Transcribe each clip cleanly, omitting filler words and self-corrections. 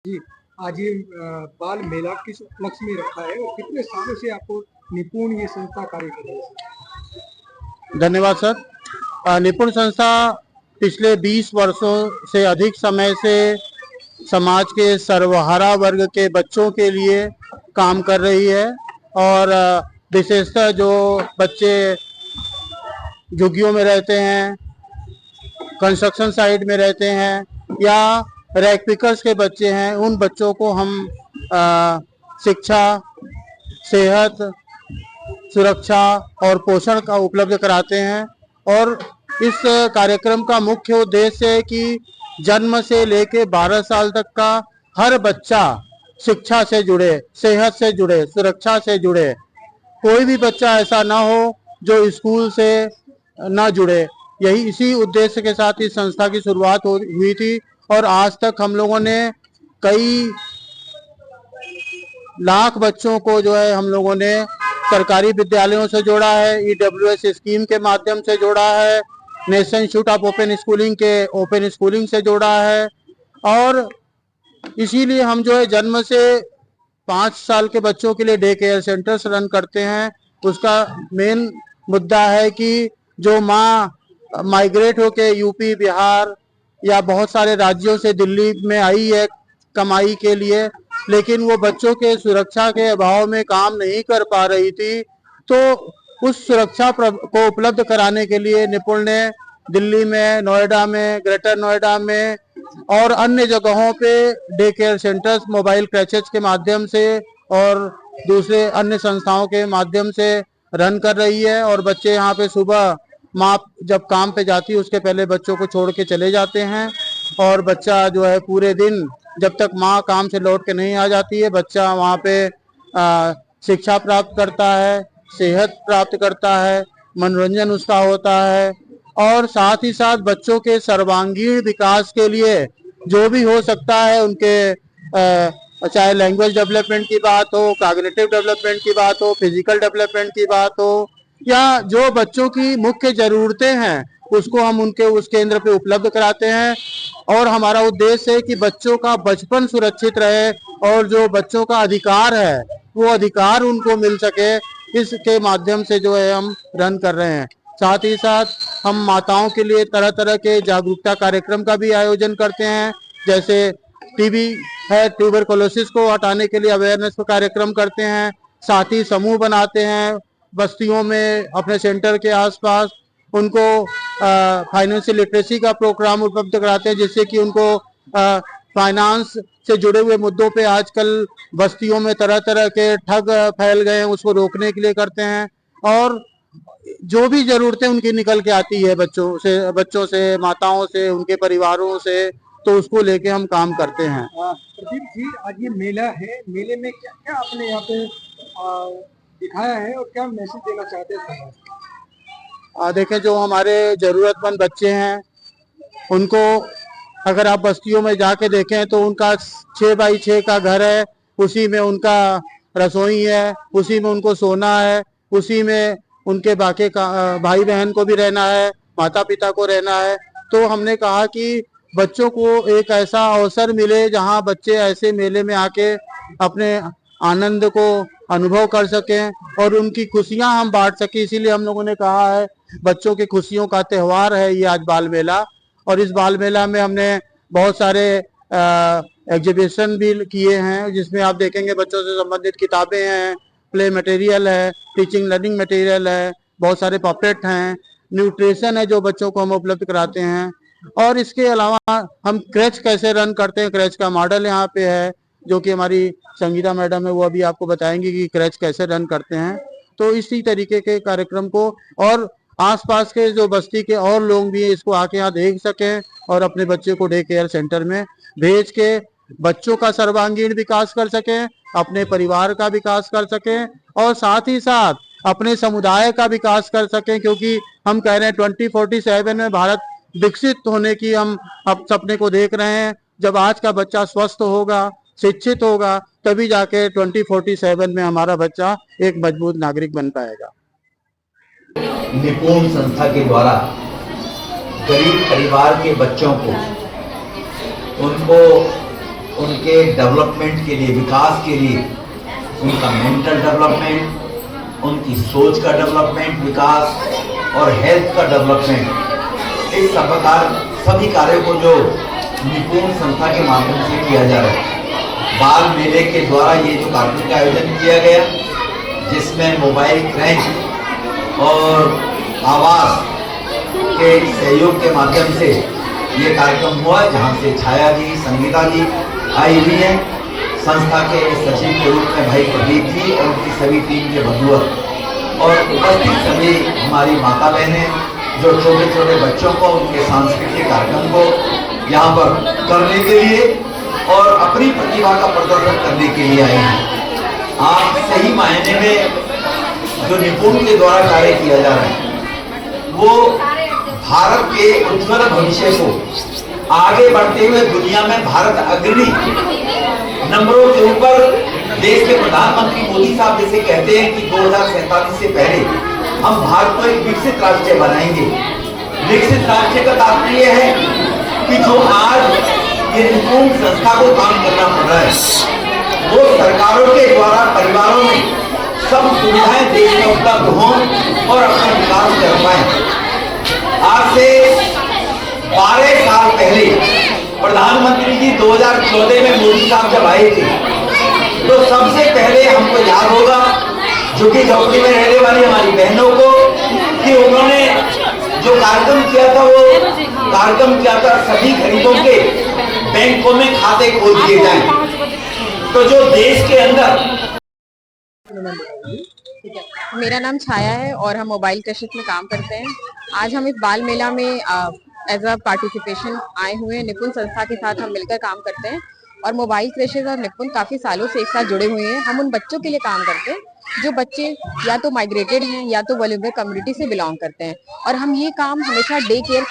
जी, आज ये बाल मेला किस उपलक्ष्य में रखा है और कितने सालों से आपको निपुण ये संस्था कार्य कर रही है? धन्यवाद सर। निपुण संस्था पिछले 20 वर्षों से अधिक समय से समाज के सर्वहारा वर्ग के बच्चों के लिए काम कर रही है और विशेषतः जो बच्चे झुग्गियों में रहते हैं, कंस्ट्रक्शन साइट में रहते हैं या रैग पिकर्स के बच्चे हैं, उन बच्चों को हम शिक्षा, सेहत, सुरक्षा और पोषण का उपलब्ध कराते हैं। और इस कार्यक्रम का मुख्य उद्देश्य है कि जन्म से लेकर 12 साल तक का हर बच्चा शिक्षा से जुड़े, सेहत से जुड़े, सुरक्षा से जुड़े। कोई भी बच्चा ऐसा ना हो जो स्कूल से ना जुड़े। यही इसी उद्देश्य के साथ इस संस्था की शुरुआत हुई थी और आज तक हम लोगों ने कई लाख बच्चों को जो है हम लोगों ने सरकारी विद्यालयों से जोड़ा है, EWS स्कीम के माध्यम से जोड़ा है, national institute of open schooling के ओपन स्कूलिंग से जोड़ा है। और इसीलिए हम जो है जन्म से 5 साल के बच्चों के लिए डे केयर सेंटर्स रन करते हैं। उसका मेन मुद्दा है कि जो माँ माइग्रेट होके यूपी, बिहार या बहुत सारे राज्यों से दिल्ली में आई है कमाई के लिए, लेकिन वो बच्चों के सुरक्षा के अभाव में काम नहीं कर पा रही थी, तो उस सुरक्षा को उपलब्ध कराने के लिए निपुण ने दिल्ली में, नोएडा में, ग्रेटर नोएडा में और अन्य जगहों पे डे केयर सेंटर्स मोबाइल क्रैचेज के माध्यम से और दूसरे अन्य संस्थाओं के माध्यम से रन कर रही है। और बच्चे यहाँ पे सुबह माँ जब काम पे जाती है उसके पहले बच्चों को छोड़ के चले जाते हैं और बच्चा जो है पूरे दिन जब तक माँ काम से लौट के नहीं आ जाती है, बच्चा वहाँ पे शिक्षा प्राप्त करता है, सेहत प्राप्त करता है, मनोरंजन उसका होता है और साथ ही साथ बच्चों के सर्वांगीण विकास के लिए जो भी हो सकता है उनके चाहे लैंग्वेज डेवलपमेंट की बात हो, कॉग्निटिव डेवलपमेंट की बात हो, फिजिकल डेवलपमेंट की बात हो या जो बच्चों की मुख्य जरूरतें हैं उसको हम उनके उस केंद्र पे उपलब्ध कराते हैं। और हमारा उद्देश्य है कि बच्चों का बचपन सुरक्षित रहे और जो बच्चों का अधिकार है वो अधिकार उनको मिल सके, इसके माध्यम से जो है हम रन कर रहे हैं। साथ ही साथ हम माताओं के लिए तरह तरह के जागरूकता कार्यक्रम का भी आयोजन करते हैं, जैसे टीबी है, ट्यूबरकुलोसिस को हटाने के लिए अवेयरनेस का कार्यक्रम करते हैं। साथी समूह बनाते हैं बस्तियों में अपने सेंटर के आसपास, उनको फाइनेंशियल लिटरेसी का प्रोग्राम उपलब्ध कराते हैं जिससे कि उनको फाइनेंस से जुड़े हुए मुद्दों पे आजकल बस्तियों में तरह तरह के ठग फैल गए हैं, उसको रोकने के लिए करते हैं। और जो भी जरूरतें उनकी निकल के आती है बच्चों से, माताओं से, उनके परिवारों से, तो उसको लेके हम काम करते हैं। प्रदीप जी, आज ये मेला है, मेले में क्या क्या आपने यहाँ पे दिखाया है और क्या मैसेज देना चाहते हैं समाज को? देखें, जो हमारे जरूरतमंद बच्चे हैं उनको अगर आप बस्तियों में जाके देखें तो उनका 6x6 का घर है, उसी में उनका रसोई है, उसी में उनको सोना है, उसी में उनके बाकी भाई बहन को भी रहना है, माता पिता को रहना है। तो हमने कहा कि बच्चों को एक ऐसा अवसर मिले जहां बच्चे ऐसे मेले में आके अपने आनंद को अनुभव कर सकें और उनकी खुशियां हम बांट सकें। इसीलिए हम लोगों ने कहा है बच्चों की खुशियों का त्यौहार है ये आज बाल मेला। और इस बाल मेला में हमने बहुत सारे एग्जीबिशन भी किए हैं जिसमें आप देखेंगे बच्चों से संबंधित किताबें हैं, प्ले मटेरियल है, टीचिंग लर्निंग मटेरियल है, बहुत सारे पपेट हैं, न्यूट्रिशन है जो बच्चों को हम उपलब्ध कराते हैं। और इसके अलावा हम क्रैच कैसे रन करते हैं, क्रैच का मॉडल यहाँ पे है जो कि हमारी संगीता मैडम है, वो अभी आपको बताएंगे कि क्रैच कैसे रन करते हैं। तो इसी तरीके के कार्यक्रम को और आसपास के जो बस्ती के और लोग भी इसको आके यहाँ देख सकें और अपने बच्चे को डे केयर सेंटर में भेज के बच्चों का सर्वांगीण विकास कर सकें, अपने परिवार का विकास कर सकें और साथ ही साथ अपने समुदाय का विकास कर सकें, क्योंकि हम कह रहे हैं 2047 में भारत विकसित होने की हम अब सपने को देख रहे हैं। जब आज का बच्चा स्वस्थ होगा, शिक्षित होगा, तभी जाके 2047 में हमारा बच्चा एक मजबूत नागरिक बन पाएगा। निपुण संस्था के द्वारा गरीब परिवार के बच्चों को उनको उनके डेवलपमेंट के लिए, विकास के लिए, उनका मेंटल डेवलपमेंट, उनकी सोच का डेवलपमेंट, विकास और हेल्थ का डेवलपमेंट, इस सभी कार्यों को जो निपुण संस्था के माध्यम से किया जा रहा है। बाल मेले के द्वारा ये जो कार्यक्रम का आयोजन किया गया, जिसमें मोबाइल क्रैंच और आवास के सहयोग के माध्यम से ये कार्यक्रम हुआ, जहाँ से छाया जी, संगीता जी आई हुई हैं, संस्था के सचिव के रूप में भाई प्रदीप जी और उनकी सभी टीम के बंधुआ और उपस्थित सभी हमारी माता बहनें जो छोटे छोटे बच्चों को उनके सांस्कृतिक कार्यक्रम को यहाँ पर करने के लिए और अपनी प्रतिभा का प्रदर्शन करने के लिए आए हैं। आप सही मायने में जो निपुण के द्वारा कार्य किया जा रहा है वो भारत के उज्ज्वल भविष्य को आगे बढ़ते हुए दुनिया में भारत अग्रणी नंबरों के ऊपर, देश के प्रधानमंत्री मोदी साहब जैसे कहते हैं कि 2047 से पहले हम भारत को एक विकसित राष्ट्र बनाएंगे। विकसित राष्ट्र का तात्पर्य है कि जो आज ये निपुण संस्था को काम करना पड़ रहा है वो सरकारों के द्वारा परिवारों में सब सुविधाएं देश में उपलब्ध हों और अपना विकास कर पाए। आज से 12 साल पहले प्रधानमंत्री जी 2014 में मोदी साहब जब आए थे तो सबसे पहले हमको याद होगा झुग्गी झोपड़ी में रहने वाली हमारी बहनों को कि उन्होंने जो कार्यक्रम किया था वो कार्यक्रम किया था सभी गरीबों के बैंकों में खाते खोल दिए जाएं। तो जो देश के अंदर, ठीक है, मेरा नाम छाया है और हम मोबाइल कृषि में काम करते हैं। आज हम इस बाल मेला में एज अ पार्टिसिपेशन आए हुए हैं। निपुण संस्था के साथ हम मिलकर काम करते हैं और मोबाइल कृषि और निपुण काफी सालों से एक साथ जुड़े हुए हैं। हम उन बच्चों के लिए काम करते हैं जो बच्चे या तो माइग्रेटेड हैं या तो वल्नरेबल कम्युनिटी से बिलोंग करते हैं और हम ये काम हमेशा डे केयर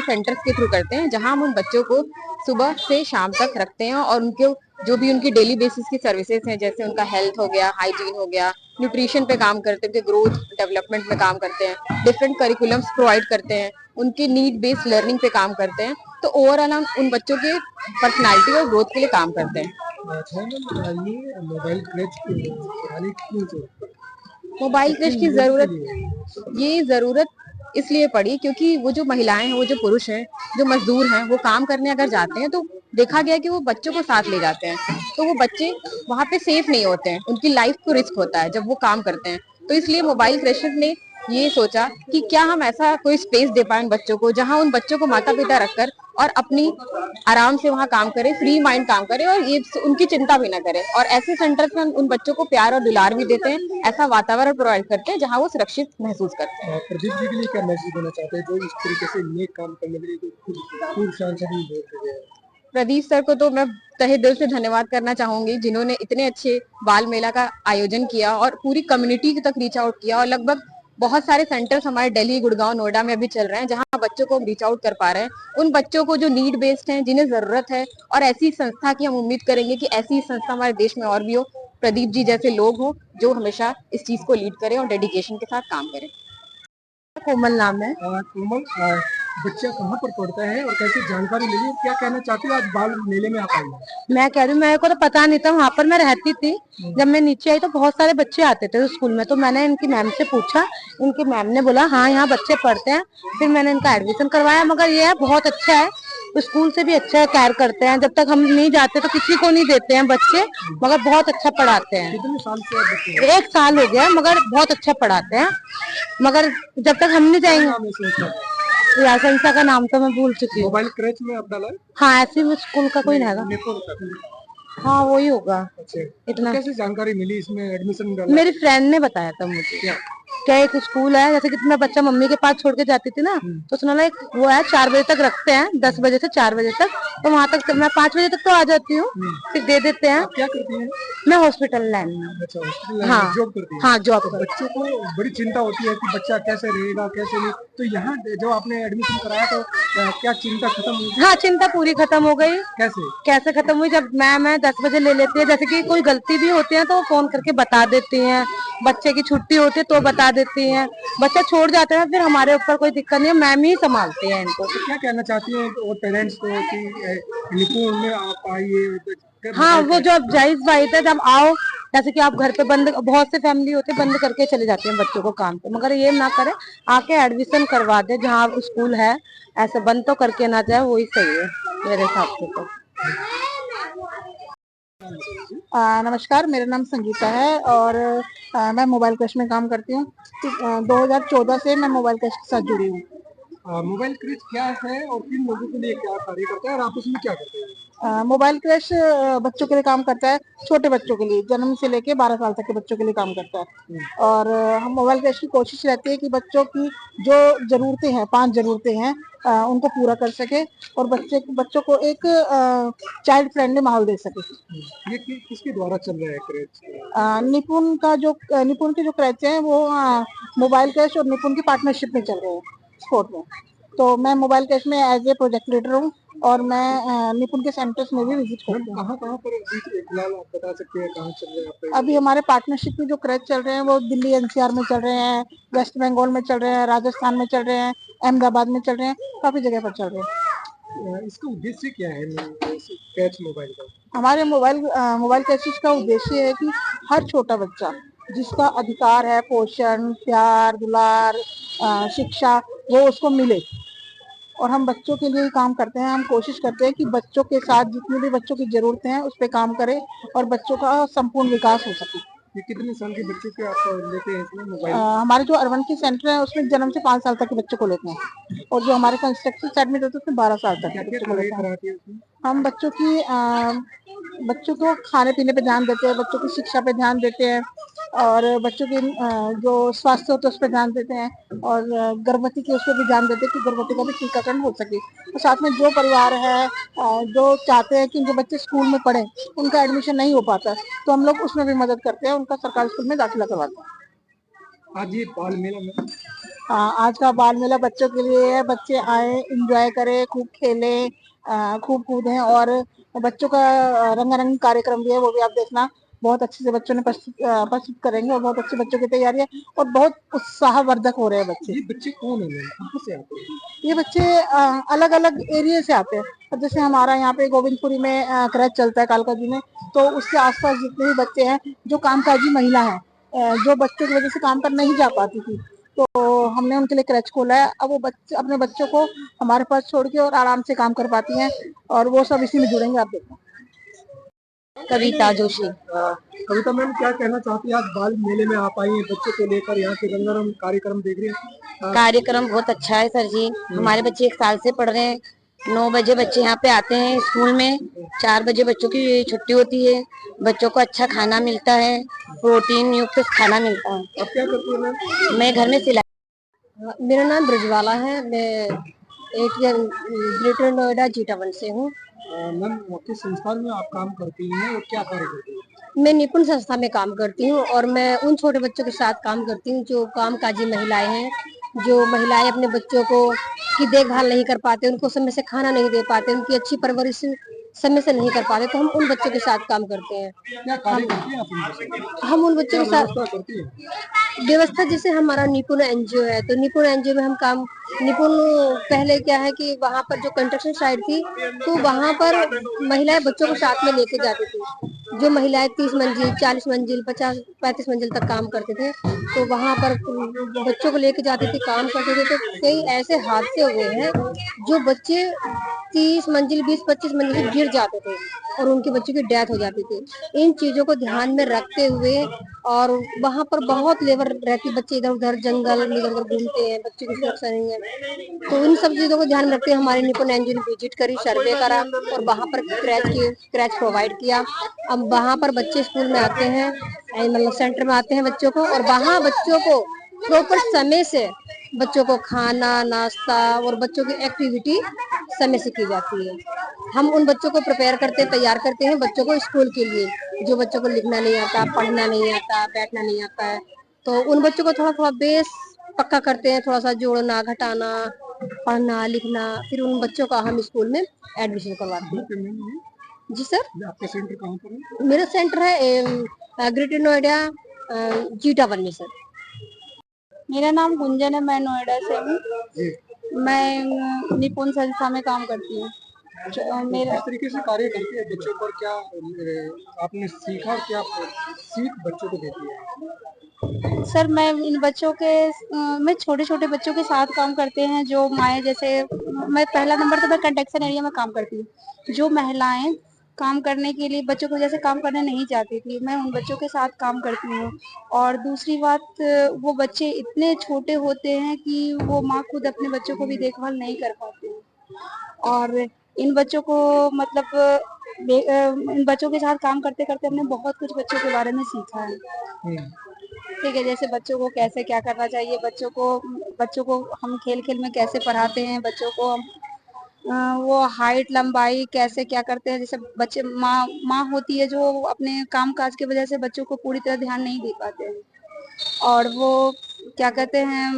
सेंटर्स के थ्रू करते हैं, जहां हम उन बच्चों को सुबह से शाम तक रखते हैं और उनके जो भी उनकी डेली बेसिस की सर्विसेज हैं, जैसे उनका हेल्थ हो गया, हाइजीन हो गया, न्यूट्रिशन पे काम करते हैं, उनके ग्रोथ डेवलपमेंट में काम करते हैं, डिफरेंट करिकुलम्स प्रोवाइड करते हैं, उनके नीड बेस्ड लर्निंग पे काम करते हैं। तो ओवरऑल हम उन बच्चों के पर्सनालिटी और ग्रोथ के लिए काम करते हैं। मोबाइल क्रच की जरूरत इसलिए पड़ी क्योंकि वो जो महिलाएं हैं, वो जो पुरुष हैं, जो मजदूर हैं, वो काम करने अगर जाते हैं तो देखा गया कि वो बच्चों को साथ ले जाते हैं, तो वो बच्चे वहां पे सेफ नहीं होते हैं, उनकी लाइफ को रिस्क होता है जब वो काम करते हैं। तो इसलिए मोबाइल क्रशर्स ने ये सोचा कि क्या हम ऐसा कोई स्पेस दे पाए उन बच्चों को, जहां उन बच्चों को माता पिता रखकर और अपनी आराम से वहां काम करें, फ्री माइंड काम करें और ये उनकी चिंता भी ना करें। और ऐसे सेंटर्स में उन बच्चों को प्यार और दुलार भी देते हैं, ऐसा वातावरण प्रोवाइड करते हैं जहां वो सुरक्षित महसूस करते हैं। प्रदीप जी के लिए क्या मैसेज देना चाहते हैं जो इस तरीके से नेक काम करने के लिए खूब सांसद भी बोल रहे हैं? प्रदीप सर को तो मैं तहे दिल से धन्यवाद करना चाहूंगी, जिन्होंने इतने अच्छे बाल मेला का आयोजन किया और पूरी कम्युनिटी तक रीच आउट किया। और लगभग बहुत सारे सेंटर्स हमारे दिल्ली, गुड़गांव, नोएडा में अभी चल रहे हैं, जहां बच्चों को रीच आउट कर पा रहे हैं, उन बच्चों को जो नीड बेस्ड हैं, जिन्हें जरूरत है। और ऐसी संस्था की हम उम्मीद करेंगे कि ऐसी संस्था हमारे देश में और भी हो, प्रदीप जी जैसे लोग हो जो हमेशा इस चीज को लीड करें और डेडिकेशन के साथ काम करें। कोमल नाम है। कोमल, बच्चा कहाँ पर पढ़ता है और कैसे जानकारी मिली, क्या कहना चाहती हो आज बाल मेले में आप आई? मैं कह रही हूँ, मेरे को तो पता नहीं था, वहाँ पर मैं रहती थी। जब मैं नीचे आई तो बहुत सारे बच्चे आते थे स्कूल में, तो मैंने इनकी मैम से पूछा, इनकी मैम ने बोला हाँ यहाँ बच्चे पढ़ते हैं। फिर मैंने इनका एडमिशन करवाया। मगर ये है बहुत अच्छा है, स्कूल से भी अच्छा केयर करते हैं, जब तक हम नहीं जाते तो किसी को नहीं देते हैं बच्चे, मगर बहुत अच्छा पढ़ाते हैं। कितने साल से? 1 साल हो गया, मगर बहुत अच्छा पढ़ाते हैं। मगर जब तक हम नहीं जाएंगे, या संस्था का नाम तो मैं भूल चुकी हूँ। मोबाइल क्रच में आप डाला? हाँ, ऐसे स्कूल का कोई रहेगा। हाँ वही होगा। अच्छा, इतना तो कैसे जानकारी मिली इसमें एडमिशन डाला? मेरी फ्रेंड ने बताया था मुझे। क्या एक स्कूल है, जैसे कि मैं बच्चा मम्मी के पास छोड़ के जाती थी ना, तो उसने बोला एक वो है 4 बजे तक रखते हैं, 10 बजे से 4 बजे तक, तो वहाँ तक मैं 5 बजे तक तो आ जाती हूँ, फिर दे देते हैं। क्या करती हैं? मैं हॉस्पिटल लाइन में। अच्छा, हॉस्पिटल लाइन में जॉब करती हैं? हाँ जॉब। तो बच्चों को बड़ी चिंता होती है कि बच्चा कैसे रहेगा कैसे नहीं, तो यहाँ जो आपने एडमिशन कराया तो क्या चिंता खत्म हुई? हाँ, चिंता पूरी खत्म हो गई। कैसे खत्म हुई? जब मैं 10 बजे ले लेती है, जैसे कि कोई गलती भी होती है तो फोन करके बता देती हैं, बच्चे की छुट्टी होती है तो बता देती हैं, बच्चा छोड़ जाते हैं फिर हमारे ऊपर कोई दिक्कत नहीं है, मैम ही संभालती हैं इनको। तो क्या कहना चाहती हैं और पेरेंट्स को कि निपुण में आप आइए? हाँ, वो जो अब जायज बात है, जब आओ जैसे कि आप घर पे बंद, बहुत से फैमिली होते हैं बंद करके चले जाते हैं बच्चों को काम पे, मगर ये ना करें, आके एडमिशन करवा दे जहाँ स्कूल है, ऐसे बंद तो करके ना जाए, वही सही है मेरे हिसाब से तो। नमस्कार, मेरा नाम संगीता है और मैं मोबाइल क्रश में काम करती हूँ। 2014 से मैं मोबाइल क्रश के साथ जुड़ी हूँ। मोबाइल क्रेज क्या है और किन लोगों के लिए क्या कार्य करता है और आप उसमें क्या करते हैं? मोबाइल क्रश बच्चों के लिए काम करता है, छोटे बच्चों के लिए, जन्म से लेके 12 साल तक के बच्चों के लिए काम करता है। और हम मोबाइल क्रश की कोशिश रहती है कि बच्चों की जो जरूरतें हैं, 5 जरूरतें हैं, उनको पूरा कर सके और बच्चों को एक चाइल्ड फ्रेंडली माहौल दे सके। ये किसके द्वारा चल रहा है क्रेज? निपुण के जो क्रैच हैं वो मोबाइल क्रश और निपुण की पार्टनरशिप में चल रहे हैं स्पोर्ट में। तो मैं मोबाइल क्रश में एज ए प्रोजेक्ट लीडर हूँ और मैं निपुण के सेंटर्स में भी विजिट करती हूँ। कहाँ पर फिलहाल आप बता सकते हैं कहाँ चल रहे हैं आप? अभी हमारे पार्टनरशिप में जो क्रैच चल रहे हैं वो दिल्ली एनसीआर में चल रहे हैं, वेस्ट बंगाल में चल रहे हैं, राजस्थान में चल रहे हैं, अहमदाबाद में चल रहे हैं, काफी जगह पर चल रहे हैं। इसका उद्देश्य क्या है कैच मोबाइल का? हमारे मोबाइल क्रैशेस का उद्देश्य है कि हर छोटा बच्चा जिसका अधिकार है, पोषण, प्यार, दुलार, शिक्षा, वो उसको मिले। और हम बच्चों के लिए ही काम करते हैं। हम कोशिश करते हैं कि बच्चों के साथ जितनी भी बच्चों की जरूरतें हैं उस पर काम करें और बच्चों का संपूर्ण विकास हो सके। ये कितने साल के बच्चों के आप लेते हैं इसमें मोबाइल? हमारे जो अर्बन की सेंटर है उसमें जन्म से 5 साल तक के बच्चों को लेते हैं और जो हमारे कंस्ट्रक्शन से एडमिट होते हैं उसमें 12 साल तक के बच्चों को लेते हैं। हम बच्चों को खाने पीने पे ध्यान देते हैं, बच्चों की शिक्षा पे ध्यान देते हैं और बच्चों के जो स्वास्थ्य होता है उस पर ध्यान देते हैं और गर्भवती के उस पर भी ध्यान देते हैं कि गर्भवती का भी टीकाकरण हो सके। और साथ में जो परिवार है जो चाहते हैं कि उनके बच्चे स्कूल में पढ़ें, उनका एडमिशन नहीं हो पाता, तो हम लोग उसमें भी मदद करते हैं, उनका सरकारी स्कूल में दाखिला करवाते हैं। आज ये बाल मेला में आज का बाल मेला बच्चों के लिए है। बच्चे आए, एंजॉय करें, खूब खेलें, खूब कूदें और बच्चों का रंगारंग कार्यक्रम भी है, वो भी आप देखना। बहुत अच्छे से बच्चों ने प्रस्तुत करेंगे और बहुत अच्छी बच्चों की तैयारी है और बहुत उत्साहवर्धक हो रहे हैं बच्चे। ये बच्चे कौन है, कहाँ से आते हैं? ये बच्चे अलग अलग एरिया से आते हैं। और जैसे हमारा यहाँ पे गोविंदपुरी में क्रैच चलता है कालका जी में, तो उसके आसपास जितने भी बच्चे हैं जो कामकाजी महिला है, जो बच्चों की वजह से काम पर नहीं जा पाती थी, तो हमने उनके लिए क्रैच खोला है। अब वो बच्चे अपने बच्चों को हमारे पास छोड़ के और आराम से काम कर पाती हैं और वो सब इसी में जुड़ेंगे। आप देखो। कविता जोशी। कविता मैम, क्या कहना चाहती है? आज बाल मेले में आप आई हैं बच्चों को लेकर, यहाँ के रंगारंग कार्यक्रम देख रहे हैं। कार्यक्रम बहुत अच्छा है सर जी। हमारे बच्चे 1 साल से पढ़ रहे हैं। 9 बजे बच्चे यहाँ पे आते हैं स्कूल में, 4 बजे बच्चों की छुट्टी होती है। बच्चों को अच्छा खाना मिलता है, प्रोटीन युक्त खाना मिलता है। आप क्या करती हैं मैम? मैं घर में सिलाई। मेरा नाम ब्रजवाला है, मैं ग्रेटर नोएडा G1 से हूँ। मैम, किस संस्थान में आप काम करती हैं और क्या कार्य करती हैं? मैं निपुण संस्था में काम करती हूँ और मैं उन छोटे बच्चों के साथ काम करती हूँ जो कामकाजी महिलाएं हैं, जो महिलाएं अपने बच्चों को की देखभाल नहीं कर पाते, उनको समय से खाना नहीं दे पाते, उनकी अच्छी परवरिश समय से नहीं कर पाते, तो हम उन बच्चों के साथ काम करते हैं। क्या कार्य करती हैं आप उनके साथ? हम उन बच्चों के साथ क्या करती हैं? व्यवस्था, जैसे हमारा निपुण एनजीओ है, तो निपुण एनजीओ में हम काम निपुण पहले क्या है कि वहाँ पर जो कंस्ट्रक्शन साइट थी तो वहाँ पर महिलाएं बच्चों को साथ में लेके जाती थी। जो महिलाएं 30 मंजिल, 40 मंजिल, 50-35 मंजिल तक काम करते थे, तो वहाँ पर बच्चों को लेके जाती थी, काम करते थे। तो कई ऐसे हादसे हुए हैं जो बच्चे 30 मंजिल, 20-25 मंजिल से गिर जाते थे और उनके बच्चों की डेथ हो जाती थी। इन चीजों को ध्यान में रखते हुए, और वहाँ पर बहुत लेबर रहती, बच्चे इधर उधर जंगल में इधर उधर घूमते हैं, बच्चों की सुरक्षा नहीं है, तो इन सब चीजों को ध्यान में रखते हुए हमारे निपुण एनजीओ ने विजिट करी, सर्वे करा और वहाँ पर क्रैच प्रोवाइड किया। अब वहाँ पर बच्चे स्कूल में आते हैं, मतलब सेंटर में आते हैं बच्चों को, और वहाँ बच्चों को प्रॉपर समय से बच्चों को खाना, नाश्ता और बच्चों की एक्टिविटी समय से की जाती है। हम उन बच्चों को प्रिपेयर करते हैं, तैयार करते हैं बच्चों को स्कूल के लिए। जो बच्चों को लिखना नहीं आता, पढ़ना नहीं आता, बैठना नहीं आता है, तो उन बच्चों को थोड़ा थोड़ा बेस पक्का करते हैं, थोड़ा सा जोड़ना, घटाना, पढ़ना, लिखना, फिर उन बच्चों का हम स्कूल में एडमिशन करवाते हैं। जी सर। आपका सेंटर कहाँ पर है? मेरा सेंटर है ग्रेटर नोएडा जी टावर में सर। मेरा नाम गुंजन है, मैं नोएडा से हूँ। जी। मैं निपुण संस्था में काम करती हूँ। किस तरीके से कार्य करती है बच्चों पर, क्या आपने सीखा, क्या सीख बच्चों को देती है? सर मैं इन बच्चों के मैं छोटे छोटे बच्चों के साथ काम करते हैं, जो माए जैसे मैं पहला नंबर तो मैं कंस्ट्रक्शन एरिया में काम करती हूँ। जो महिलाएं काम करने के लिए बच्चों को जैसे काम करने नहीं चाहती थी, मैं उन बच्चों के साथ काम करती हूँ। और दूसरी बात, वो बच्चे इतने छोटे होते हैं कि वो माँ खुद अपने बच्चों को भी देखभाल नहीं कर पाती है। और इन बच्चों को मतलब इन बच्चों के साथ काम करते करते हमने बहुत कुछ बच्चों के बारे में सीखा है। ठीक है, जैसे बच्चों को कैसे क्या करना चाहिए, बच्चों को हम खेल खेल में कैसे पढ़ाते हैं, बच्चों को हम वो हाइट लंबाई कैसे क्या करते हैं। जैसे बच्चे माँ होती है जो अपने काम काज की वजह से बच्चों को पूरी तरह ध्यान नहीं दे पाते हैं, और वो क्या कहते हैं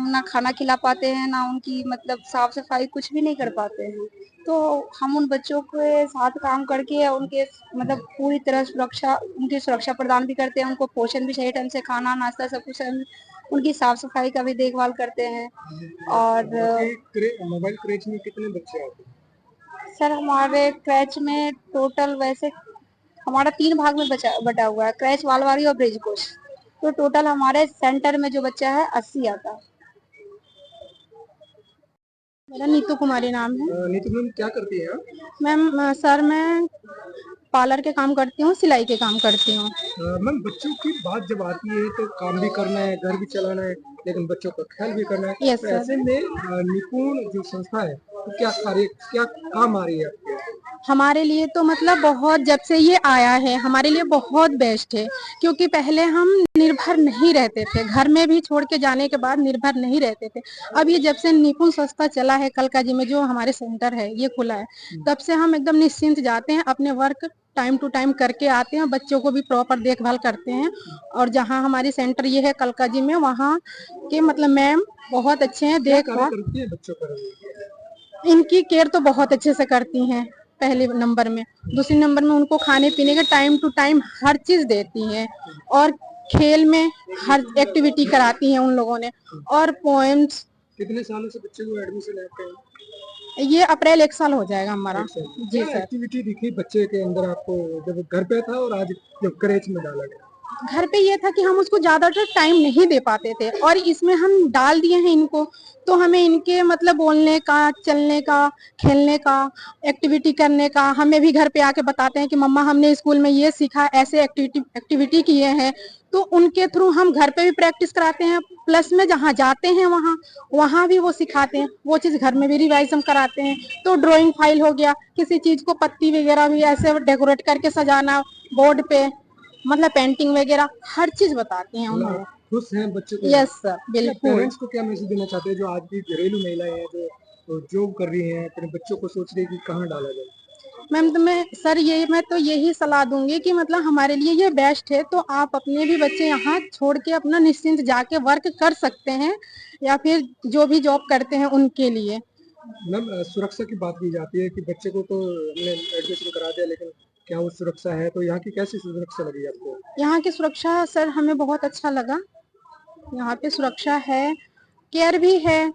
ना खाना खिला पाते हैं, ना उनकी मतलब साफ सफाई कुछ भी नहीं कर पाते हैं। तो हम उन बच्चों के साथ काम करके उनके मतलब पूरी तरह उनकी सुरक्षा प्रदान भी करते हैं, उनको पोषण भी सही ढंग से, खाना नाश्ता सब कुछ, उनकी साफ सफाई का भी देखभाल करते हैं। और मोबाइल क्रेज में कितने बच्चे आते हैं? सर हमारे क्रैच में टोटल वैसे हमारा 3 भाग में बटा हुआ है, क्रैच, वालवारी और ब्रिज कोच। तो टोटल हमारे सेंटर में जो बच्चा है 80 आता है। मेरा नीतू कुमारी नाम है। नीतू मैम क्या करती है आप? मैम सर मैं पार्लर के काम करती हूँ, सिलाई के काम करती हूँ। मैम बच्चों की बात जब आती है तो काम भी करना है, घर भी चलाना है, लेकिन बच्चों का ख्याल भी करना है। यस तो सर। ऐसे में निपुण जो संस्था है तो क्या काम आ रही है आपके? हमारे लिए तो मतलब बहुत, जब से ये आया है हमारे लिए बहुत बेस्ट है, क्योंकि पहले हम निर्भर नहीं रहते थे, घर में भी छोड़ के जाने के बाद निर्भर नहीं रहते थे। अब ये जब से निपुण संस्था चला है, कलकाजी में जो हमारे सेंटर है ये खुला है, तब से हम एकदम निश्चिंत जाते हैं, अपने वर्क टाइम टू टाइम करके आते हैं, बच्चों को भी प्रॉपर देखभाल करते हैं। और जहाँ हमारी सेंटर ये है कलकाजी में, वहाँ के मतलब मैम बहुत अच्छे हैं, देखभाल करती है बच्चों पर? इनकी केयर तो बहुत अच्छे से करती हैं पहले नंबर में। दूसरे नंबर में उनको खाने पीने के टाइम टू टाइम हर चीज देती हैं, और खेल में हर एक्टिविटी कराती हैं उन लोगों ने। और पोएम्स। कितने सालों से बच्चे को एडमिशन लेते हैं? ये अप्रैल 1 साल हो जाएगा हमारा। जी सर। एक्टिविटी दिखी बच्चे के अंदर आपको जब घर पे था और आज जब क्रेच में डाला गया? घर पे ये था कि हम उसको ज्यादातर टाइम नहीं दे पाते थे, और इसमें हम डाल दिए हैं इनको, तो हमें इनके मतलब बोलने का, चलने का, खेलने का, एक्टिविटी करने का, हमें भी घर पे आके बताते हैं कि मम्मा हमने स्कूल में ये सीखा, ऐसे एक्टिविटी किए हैं। तो उनके थ्रू हम घर पे भी प्रैक्टिस कराते हैं, प्लस में जहाँ जाते हैं वहाँ भी वो सिखाते हैं, वो चीज घर में भी रिवाइज हम कराते हैं। तो ड्राइंग फाइल हो गया, किसी चीज को पत्ती वगैरह भी ऐसे डेकोरेट करके सजाना बोर्ड पे, मतलब पेंटिंग वगैरह हर चीज बताती हैं उन लोग। खुश हैं बच्चे को? यस सर, बिल्कुल। पेरेंट्स को क्या मैसेज देना चाहते हैं जो आज भी घरेलू महिलाएं हैं जो जॉब कर रही हैं, अपने बच्चों को सोच रही है कि कहाँ डाला जाए? मैम तो मैं तो यही सलाह दूंगी कि मतलब हमारे लिए ये बेस्ट है, तो आप अपने भी बच्चे यहाँ छोड़ के अपना निश्चिंत जाके वर्क कर सकते हैं, या फिर जो भी जॉब करते हैं उनके लिए। मैम सुरक्षा की बात की जाती है कि बच्चे को तो हमने एडमिशन करा दिया, लेकिन क्या वो सुरक्षा है? तो यहाँ की कैसी सुरक्षा लगी आपको? यहाँ की सुरक्षा सर हमें बहुत अच्छा लगा। यहाँ पे सुरक्षा है, केयर भी है,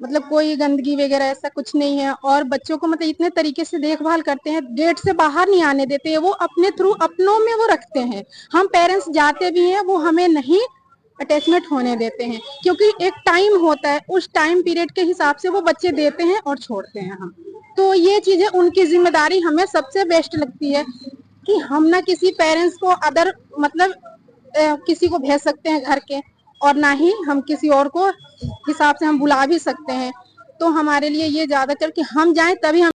मतलब कोई गंदगी वगैरह ऐसा कुछ नहीं है। और बच्चों को मतलब इतने तरीके से देखभाल करते हैं, गेट से बाहर नहीं आने देते हैं, वो अपने थ्रू अपनों में वो रखते हैं। हम पेरेंट्स जाते भी हैं, वो हमें नहीं अटैचमेंट होने देते हैं, क्योंकि एक टाइम होता है, उस टाइम पीरियड के हिसाब से वो बच्चे देते हैं और छोड़ते हैं हम। तो ये चीजें उनकी जिम्मेदारी हमें सबसे बेस्ट लगती है, कि हम ना किसी पेरेंट्स को अदर मतलब किसी को भेज सकते हैं घर के, और ना ही हम किसी और को हिसाब से हम बुला भी सकते हैं। तो हमारे लिए ये ज्यादातर कि हम जाएं तभी हम